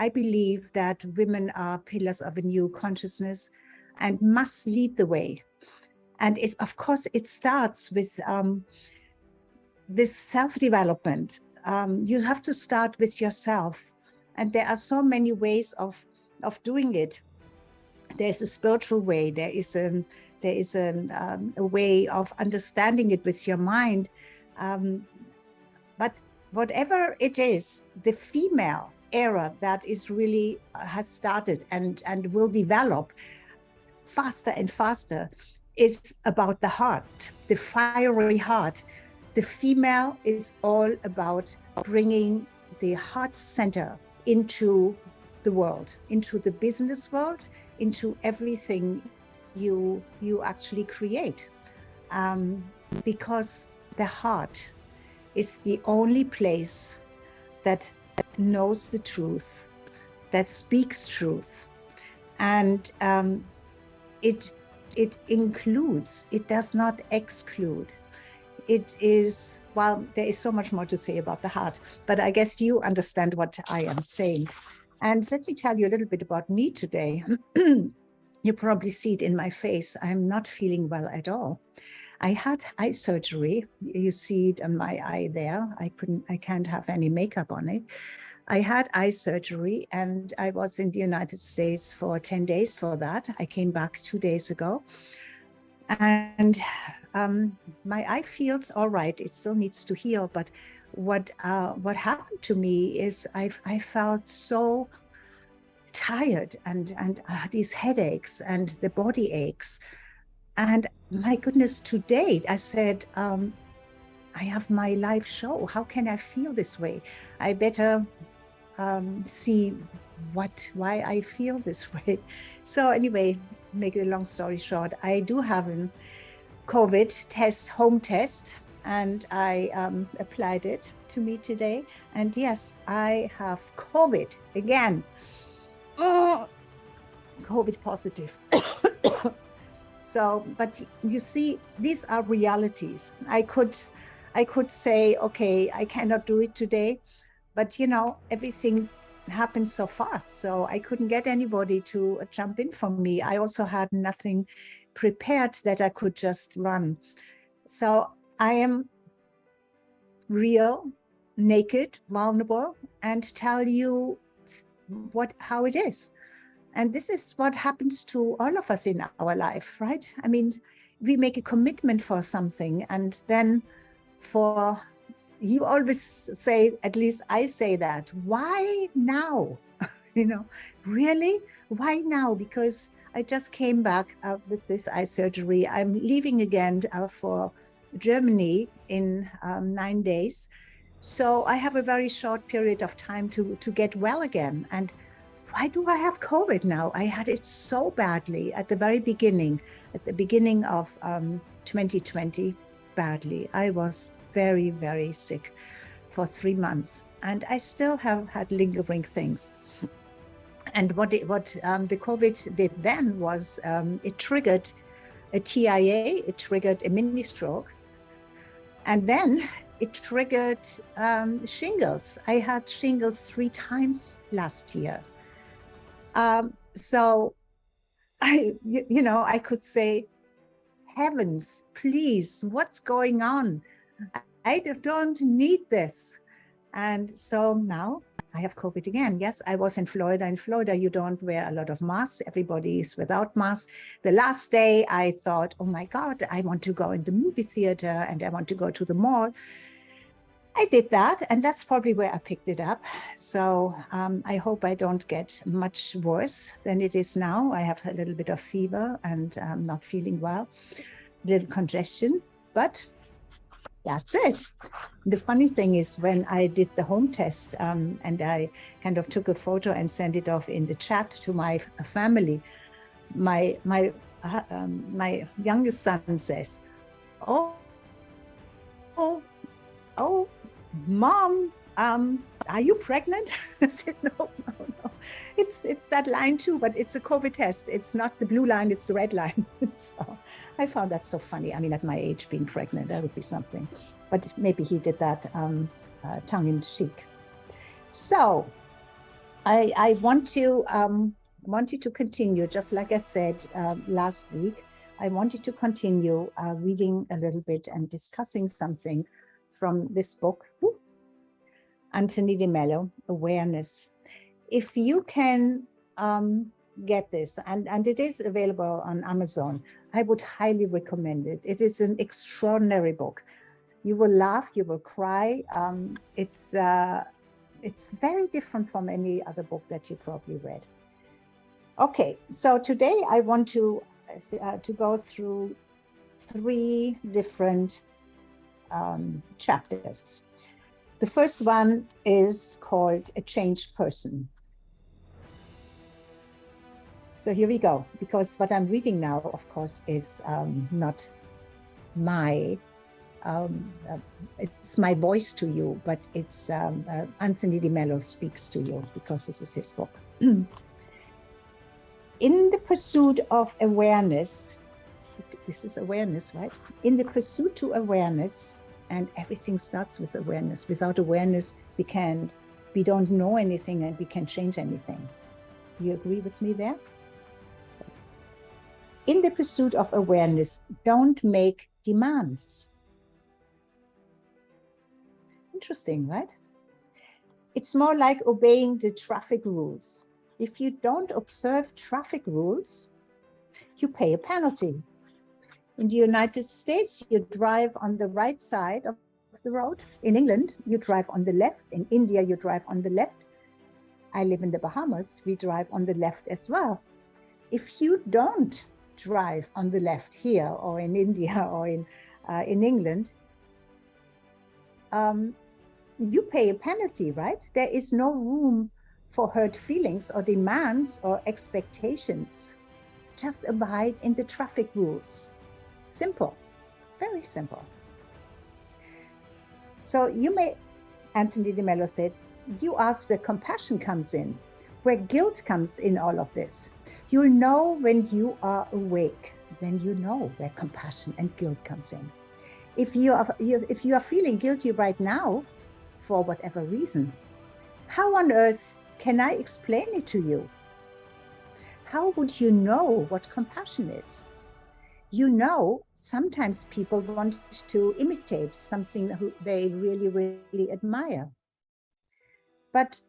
I believe that women are pillars of a new consciousness and must lead the way. And of course, it starts with this self-development. You have to start with yourself. And there are so many ways of doing it. There's a spiritual way. There is a way of understanding it with your mind. But whatever it is, the female era that is really has started and will develop faster and faster is about the heart, the fiery heart. The female is all about bringing the heart center into the world, into the business world, into everything you actually create. Because the heart is the only place that knows the truth, that speaks truth. And it includes, it does not exclude. It is, well, there is so much more to say about the heart, but I guess you understand what I am saying. And let me tell you a little bit about me today. You probably see it in my face. I'm not feeling well at all. I had eye surgery. You see it on my eye there. I can't have any makeup on it. I had eye surgery and I was in the United States for 10 days for that. I came back 2 days ago. And my eye feels all right. It still needs to heal. But what happened to me is I felt so tired and these headaches and the body aches. And my goodness, today I said, I have my live show. How can I feel this way? I better see why I feel this way. So anyway, make a long story short, I do have a COVID test, home test, and I applied it to me today. And yes, I have COVID again. Oh, COVID positive. So, but you see, these are realities. I could say, okay, I cannot do it today, but you know, everything happened so fast, so I couldn't get anybody to jump in for me. I also had nothing prepared that I could just run. So I am real, naked, vulnerable, and tell you how it is. And this is what happens to all of us in our life, right? I mean, we make a commitment for something, and then you always say, at least I say that, why now? You know, really? Why now? Because I just came back with this eye surgery. I'm leaving again for Germany in 9 days. So I have a very short period of time to get well again. And why do I have COVID now? I had it so badly at the very beginning, at the beginning of 2020, badly. I was very, very sick for 3 months, and I still have had lingering things. And what the COVID did then was it triggered a TIA, it triggered a mini stroke, and then it triggered shingles. I had shingles 3 times last year. So I could say, heavens, please, what's going on? I don't need this. And so now I have COVID again. Yes, I was in Florida. In Florida, you don't wear a lot of masks. Everybody is without masks. The last day I thought, oh my God, I want to go in the movie theater and I want to go to the mall. I did that, and that's probably where I picked it up. So I hope I don't get much worse than it is now. I have a little bit of fever and I'm not feeling well, a little congestion, but that's it. The funny thing is, when I did the home test and I kind of took a photo and sent it off in the chat to my family, my youngest son says, oh, Mom, are you pregnant? I said, no. It's that line too, but it's a COVID test. It's not the blue line, it's the red line. So I found that so funny. I mean, at my age, being pregnant, that would be something. But maybe he did that tongue in cheek. So I wanted to continue, just like I said last week. I wanted to continue reading a little bit and discussing something from this book, Anthony De Mello, Awareness. If you can get this, and it is available on Amazon, I would highly recommend it. It is an extraordinary book. You will laugh, you will cry. It's very different from any other book that you probably read. Okay, so today I want to go through 3 different chapters. The first one is called A Changed Person. So here we go, because what I'm reading now, of course, is not my it's my voice to you, but it's Anthony De Mello speaks to you, because this is his book. In the pursuit of awareness, this is awareness, right? In the pursuit to awareness, and everything starts with awareness. Without awareness, we don't know anything, and we can't change anything. You agree with me there? In the pursuit of awareness, don't make demands. Interesting, right? It's more like obeying the traffic rules. If you don't observe traffic rules, you pay a penalty. In the United States, you drive on the right side of the road. In England, you drive on the left. In India, you drive on the left. I live in the Bahamas. We drive on the left as well. If you don't drive on the left here, or in India, or in England, you pay a penalty, right? There is no room for hurt feelings or demands or expectations. Just abide in the traffic rules. Simple, very simple. So you may, Anthony De Mello said, you ask where compassion comes in, where guilt comes in all of this. You'll know when you are awake, then you know where compassion and guilt comes in. If you are feeling guilty right now, for whatever reason, how on earth can I explain it to you? How would you know what compassion is? You know, sometimes people want to imitate something they really, really admire. But,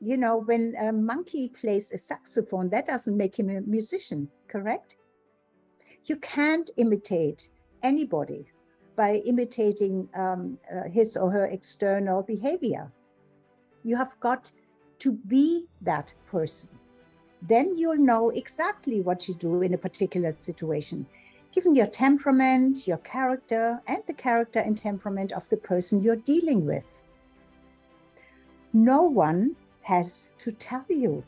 you know, when a monkey plays a saxophone, that doesn't make him a musician, correct? You can't imitate anybody by imitating his or her external behavior. You have got to be that person. Then you'll know exactly what you do in a particular situation, given your temperament, your character, and the character and temperament of the person you're dealing with. No one has to tell you.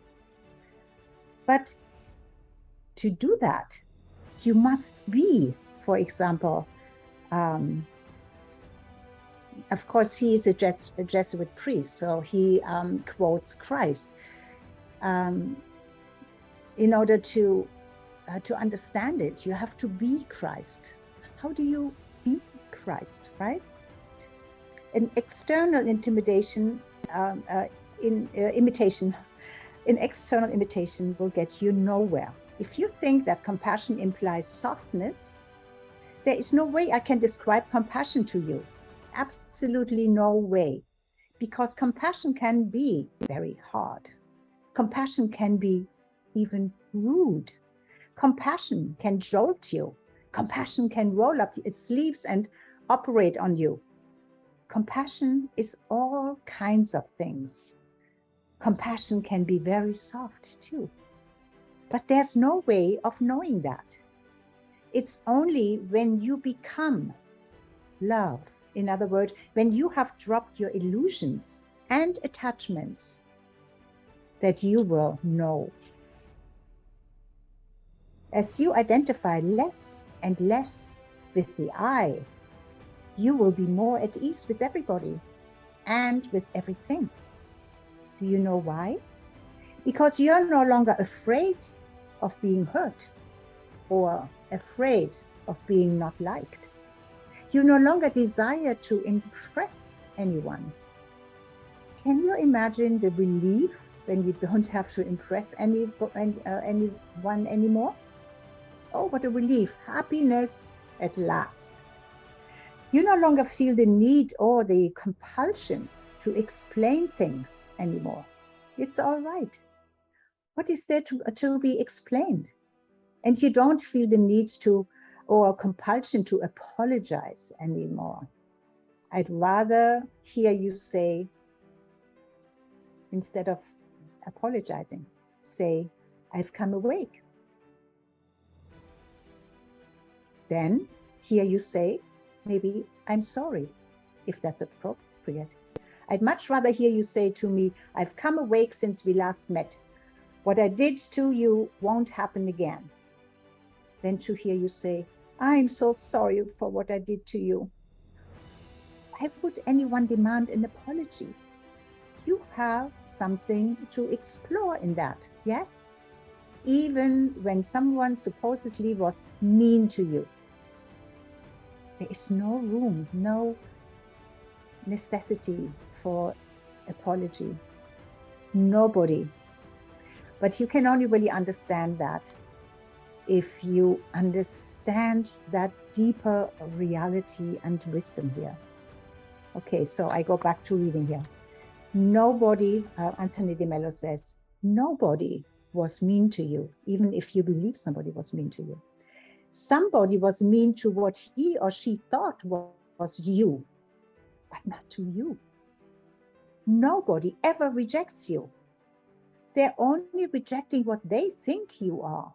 But to do that, you must be, for example, of course, he is a Jesuit priest, so he quotes Christ. In order to understand it, you have to be Christ. How do you be Christ, right? An external imitation will get you nowhere. If you think that compassion implies softness, there is no way I can describe compassion to you. Absolutely no way. Because compassion can be very hard. Compassion can be even rude. Compassion can jolt you. Compassion can roll up its sleeves and operate on you. Compassion is all kinds of things. Compassion can be very soft too. But there's no way of knowing that. It's only when you become love. In other words, when you have dropped your illusions and attachments, that you will know. As you identify less and less with the I, you will be more at ease with everybody and with everything. Do you know why? Because you're no longer afraid of being hurt or afraid of being not liked. You no longer desire to impress anyone. Can you imagine the relief when you don't have to impress anyone anymore. Oh, what a relief. Happiness at last. You no longer feel the need or the compulsion to explain things anymore. It's all right. What is there to be explained? And you don't feel the need to or compulsion to apologize anymore. I'd rather hear you say, instead of apologizing, say, I've come awake. Then hear you say, maybe I'm sorry, if that's appropriate. I'd much rather hear you say to me, I've come awake since we last met. What I did to you won't happen again. Than to hear you say, I'm so sorry for what I did to you. Why would anyone demand an apology? You have something to explore in that, yes? Even when someone supposedly was mean to you. There is no room, no necessity for apology. Nobody. But you can only really understand that if you understand that deeper reality and wisdom here. Okay, so I go back to reading here. Nobody, Anthony De Mello says, nobody was mean to you, even if you believe somebody was mean to you. Somebody was mean to what he or she thought was you, but not to you. Nobody ever rejects you. They're only rejecting what they think you are.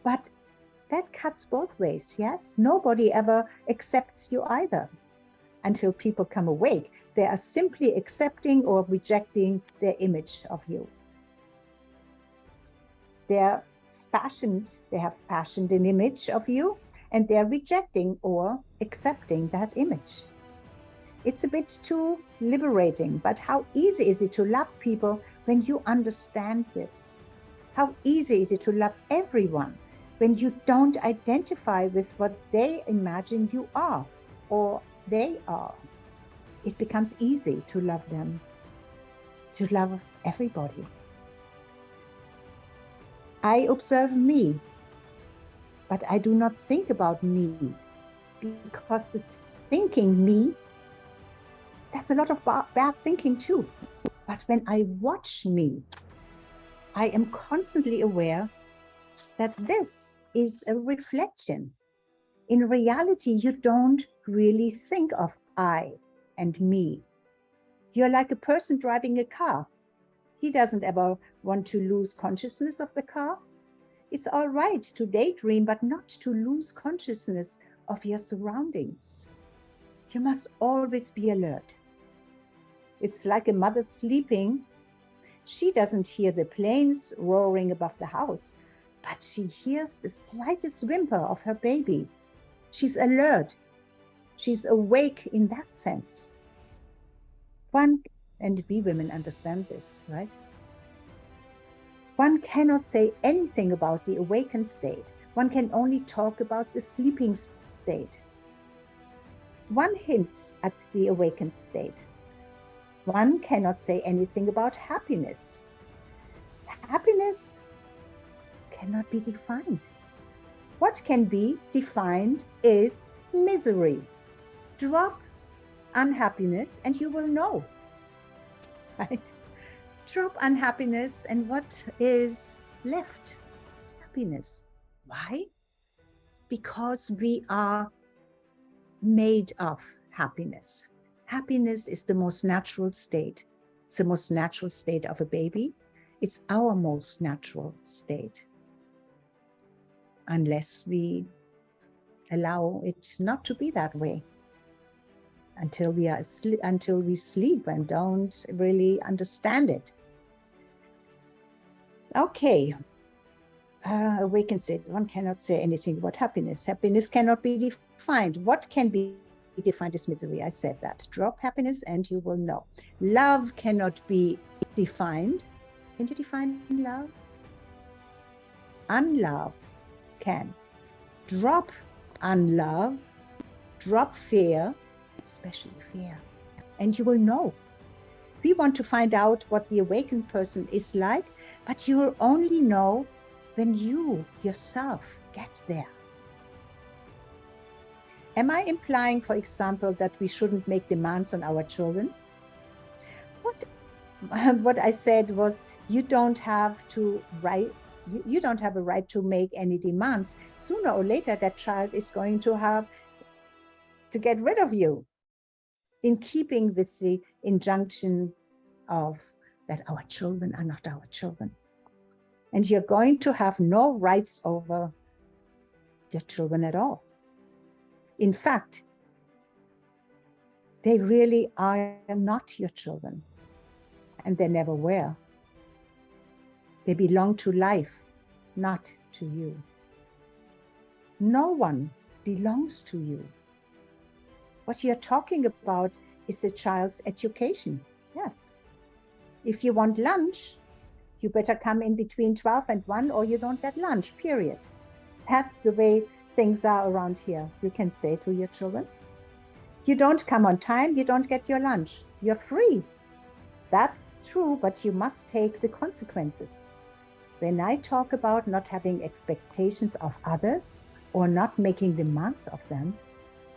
But that cuts both ways, yes? Nobody ever accepts you either. Until people come awake, they are simply accepting or rejecting their image of you. They have fashioned an image of you, and they're rejecting or accepting that image. It's a bit too liberating, but how easy is it to love people when you understand this? How easy is it to love everyone when you don't identify with what they imagine you are or they are? It becomes easy to love them, to love everybody. I observe me, but I do not think about me, because the thinking me, there's a lot of bad thinking too. But when I watch me, I am constantly aware that this is a reflection. In reality, you don't really think of I and me. You're like a person driving a car. He doesn't ever want to lose consciousness of the car. It's all right to daydream, but not to lose consciousness of your surroundings. You must always be alert. It's like a mother sleeping. She doesn't hear the planes roaring above the house, but she hears the slightest whimper of her baby. She's alert. She's awake in that sense. And we women understand this, right? One cannot say anything about the awakened state. One can only talk about the sleeping state. One hints at the awakened state. One cannot say anything about happiness. Happiness cannot be defined. What can be defined is misery. Drop unhappiness and you will know, right? Drop unhappiness and what is left? Happiness. Why? Because we are made of happiness. Happiness is the most natural state. It's the most natural state of a baby. It's our most natural state. Unless we allow it not to be that way. Until we sleep and don't really understand it. Okay. Awakened state. One cannot say anything about happiness. Happiness cannot be defined. What can be defined as misery? I said that. Drop happiness and you will know. Love cannot be defined. Can you define love? Unlove can. Drop unlove. Drop fear, especially fear, and you will know. We want to find out what the awakened person is like, but you'll only know when you yourself get there. Am I implying, for example, that we shouldn't make demands on our children? What I said was, you don't have a right to make any demands. Sooner or later, that child is going to have to get rid of you, in keeping with the injunction of that our children are not our children. And you're going to have no rights over your children at all. In fact, they really are not your children, and they never were. They belong to life, not to you. No one belongs to you. What you're talking about is the child's education. Yes. If you want lunch, you better come in between 12 and 1 or you don't get lunch, period. That's the way things are around here. You can say to your children, you don't come on time, you don't get your lunch. You're free. That's true, but you must take the consequences. When I talk about not having expectations of others or not making demands of them,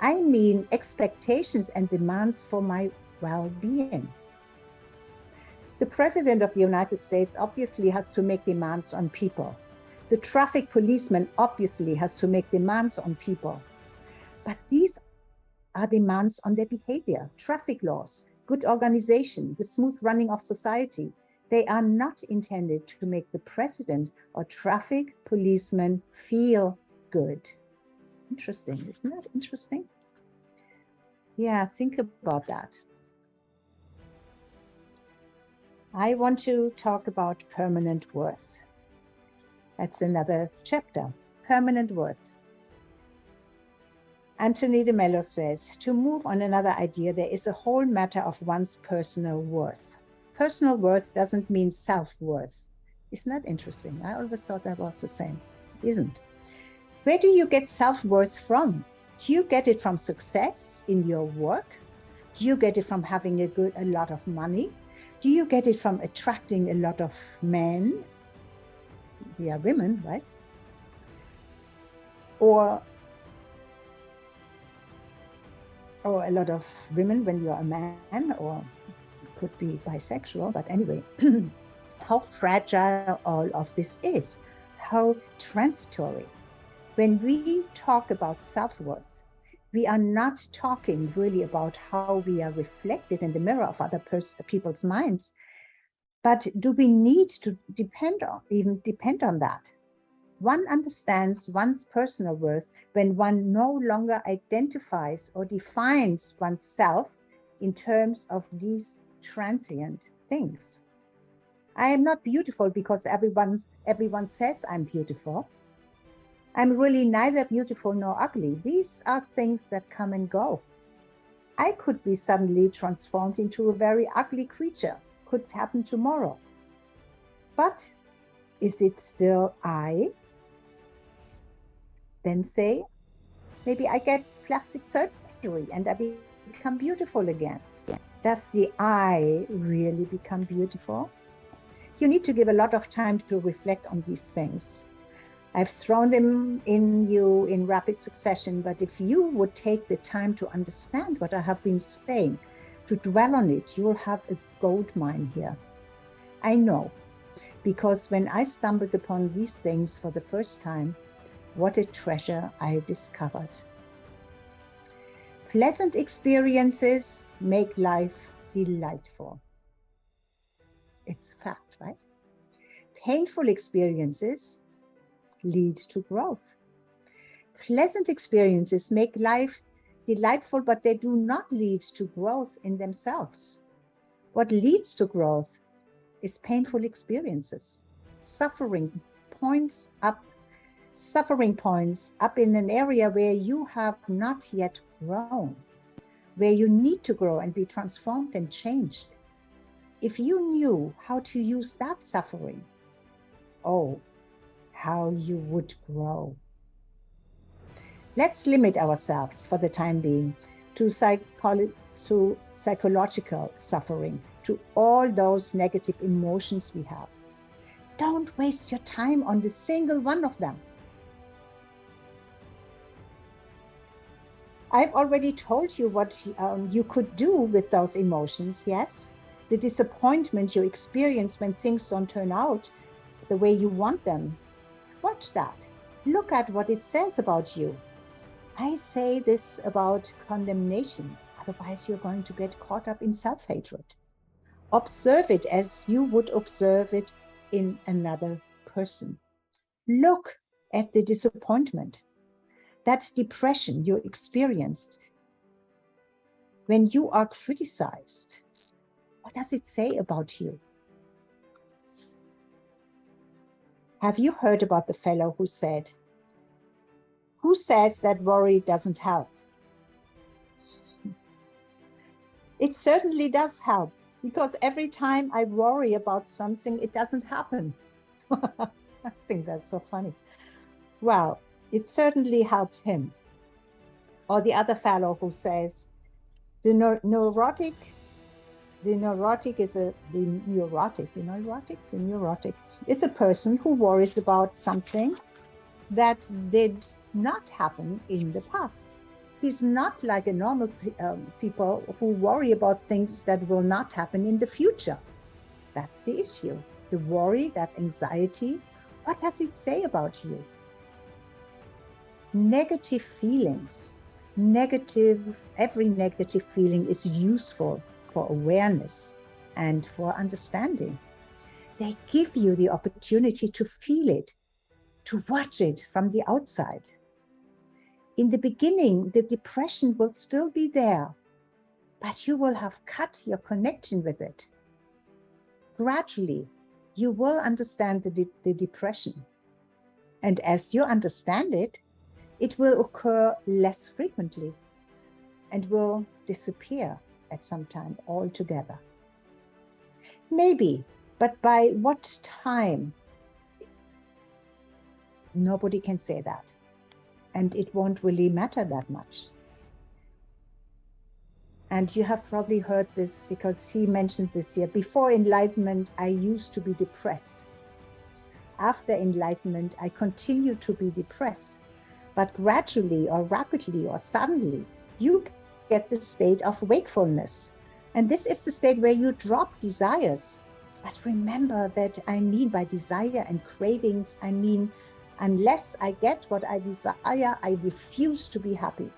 I mean expectations and demands for my well-being. The President of the United States obviously has to make demands on people. The traffic policeman obviously has to make demands on people. But these are demands on their behavior, traffic laws, good organization, the smooth running of society. They are not intended to make the president or traffic policeman feel good. Interesting, isn't that interesting? Yeah, think about that. I want to talk about permanent worth. That's another chapter, permanent worth. Anthony De Mello says, to move on another idea, there is a whole matter of one's personal worth. Personal worth doesn't mean self-worth. Isn't that interesting? I always thought that was the same. It isn't. Where do you get self-worth from? Do you get it from success in your work? Do you get it from having a lot of money? Do you get it from attracting a lot of men? We are women, right? Or a lot of women when you're a man, or could be bisexual, but anyway, how fragile all of this is, how transitory. When we talk about self-worth, we are not talking really about how we are reflected in the mirror of other people's minds, but do we need to depend on that? One understands one's personal worth when one no longer identifies or defines oneself in terms of these transient things. I am not beautiful because everyone says I'm beautiful. I'm really neither beautiful nor ugly. These are things that come and go. I could be suddenly transformed into a very ugly creature. Could happen tomorrow. But is it still I? Then say, maybe I get plastic surgery and I become beautiful again. Does the I really become beautiful? You need to give a lot of time to reflect on these things. I've thrown them in you in rapid succession, but if you would take the time to understand what I have been saying, to dwell on it, you will have a gold mine here. I know, because when I stumbled upon these things for the first time, what a treasure I discovered. Pleasant experiences make life delightful. It's a fact, right? Painful experiences lead to growth. Pleasant experiences make life delightful, but they do not lead to growth in themselves. What leads to growth is painful experiences, suffering points up in an area where you have not yet grown, where you need to grow and be transformed and changed. If you knew how to use that suffering, oh, how you would grow. Let's limit ourselves for the time being to psychological suffering, to all those negative emotions we have. Don't waste your time on the single one of them. I've already told you what you could do with those emotions, yes? The disappointment you experience when things don't turn out the way you want them. Watch that. Look at what it says about you. I say this about condemnation. Otherwise, you're going to get caught up in self-hatred. Observe it as you would observe it in another person. Look at the disappointment, that depression you experienced when you are criticized. What does it say about you? Have you heard about the fellow who said, "Who says that worry doesn't help?" It certainly does help, because every time I worry about something, it doesn't happen. I think that's so funny. Well, it certainly helped him. Or the other fellow who says, the neurotic is a person who worries about something that did not happen in the past. He's not like a normal people who worry about things that will not happen in the future. That's the issue. The worry, that anxiety, what does it say about you? Negative feelings, every negative feeling is useful for awareness and for understanding. They give you the opportunity to feel it, to watch it from the outside. In the beginning, the depression will still be there, but you will have cut your connection with it. Gradually, you will understand the depression. And as you understand it, it will occur less frequently and will disappear at some time altogether. Maybe, but by what time? Nobody can say that. And it won't really matter that much. And you have probably heard this because he mentioned this here. Before enlightenment, I used to be depressed. After enlightenment, I continue to be depressed. But gradually or rapidly or suddenly, you get the state of wakefulness. And this is the state where you drop desires. But remember that I mean by desire and cravings, I mean, unless I get what I desire, I refuse to be happy.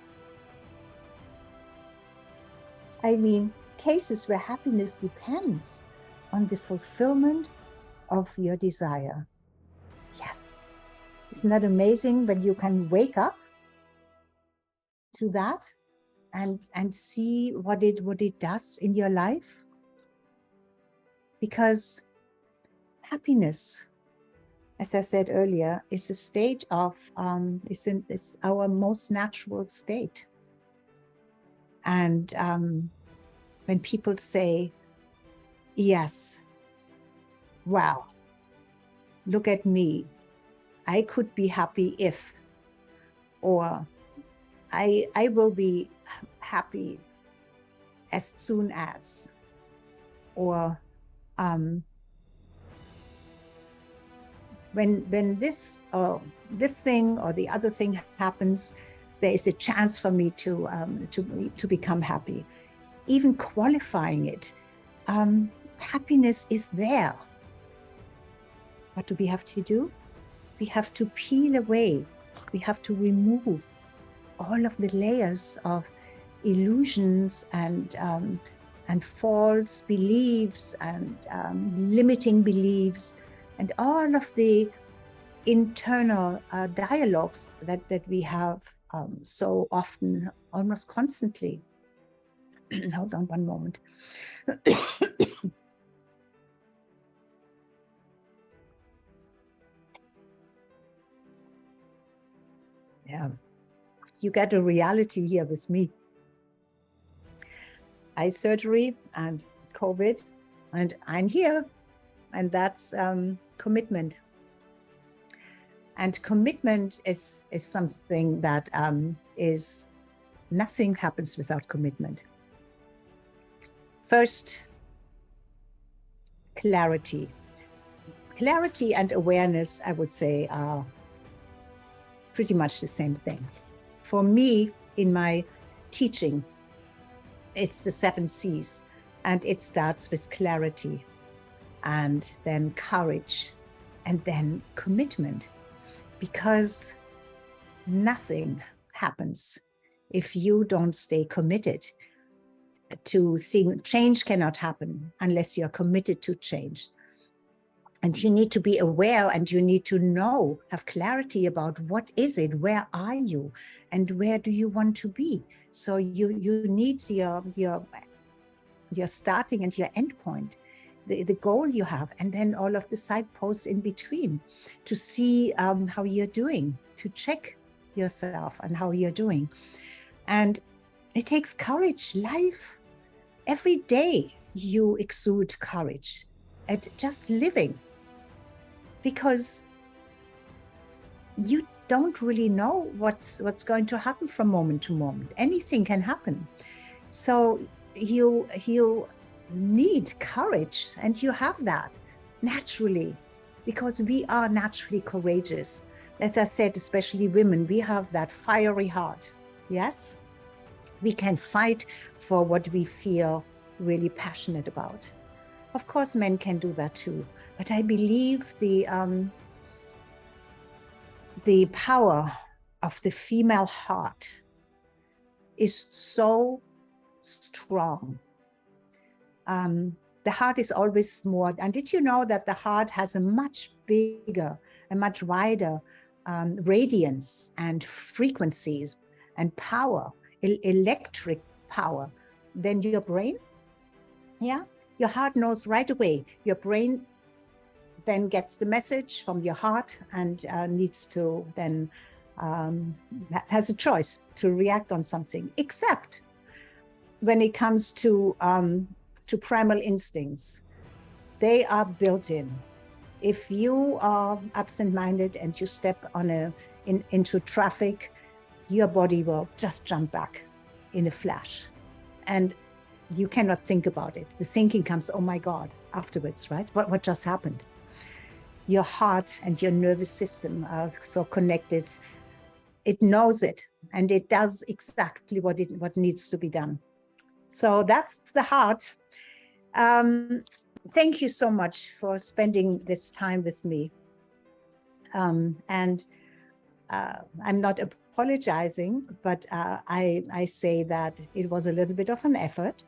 I mean, cases where happiness depends on the fulfillment of your desire. Yes. Isn't that amazing when you can wake up to that and see what it does in your life? Because happiness, as I said earlier, is a state of, it's our most natural state. And when people say, yes, wow, look at me, I could be happy if, or I will be happy as soon as, or when this thing or the other thing happens, there is a chance for me to become happy. Even qualifying it, happiness is there. What do we have to do? We have to peel away. We have to remove all of the layers of illusions and false beliefs and limiting beliefs and all of the internal dialogues that we have so often, almost constantly. Hold on one moment. Yeah, you get a reality here with me. Eye surgery and COVID, and I'm here, and that's commitment. And commitment is something that is, nothing happens without commitment. First, clarity. Clarity and awareness, I would say, are pretty much the same thing. For me, in my teaching, it's the 7 C's, and it starts with clarity, and then courage, and then commitment, because nothing happens if you don't stay committed to seeing. Change cannot happen unless you're committed to change. And you need to be aware, and you need to know, have clarity about what is it, where are you, and where do you want to be. So you need your starting and your end point, the goal you have, and then all of the side posts in between, to see how you're doing, to check yourself and how you're doing. And it takes courage. Life, every day you exude courage at just living, because you don't really know what's going to happen from moment to moment. Anything can happen. So you need courage, and you have that naturally, because we are naturally courageous. As I said, especially women, we have that fiery heart. Yes, we can fight for what we feel really passionate about. Of course, men can do that too, but I believe the power of the female heart is so strong. The heart is always more, and did you know that the heart has a much bigger, a much wider radiance and frequencies and power, electric power, than your brain? Yeah, your heart knows right away. Your brain then gets the message from your heart, and needs to then has a choice to react on something, except when it comes to primal instincts. They are built in. If you are absent-minded and you step on into traffic, your body will just jump back in a flash, and you cannot think about it. The thinking comes, oh my God, afterwards, right? What just happened? Your heart and your nervous system are so connected. It knows it, and it does exactly what needs to be done. So that's the heart. Thank you so much for spending this time with me. And I'm not apologizing, but I say that it was a little bit of an effort,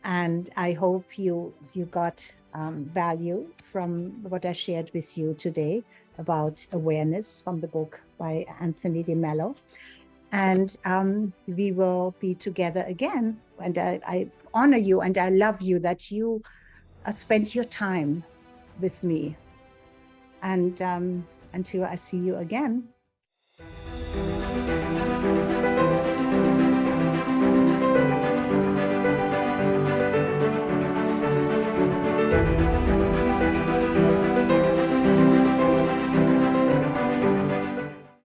and I hope you got value from what I shared with you today about awareness from the book by Anthony De Mello. And we will be together again. And I honor you, and I love you that you spent your time with me. And until I see you again,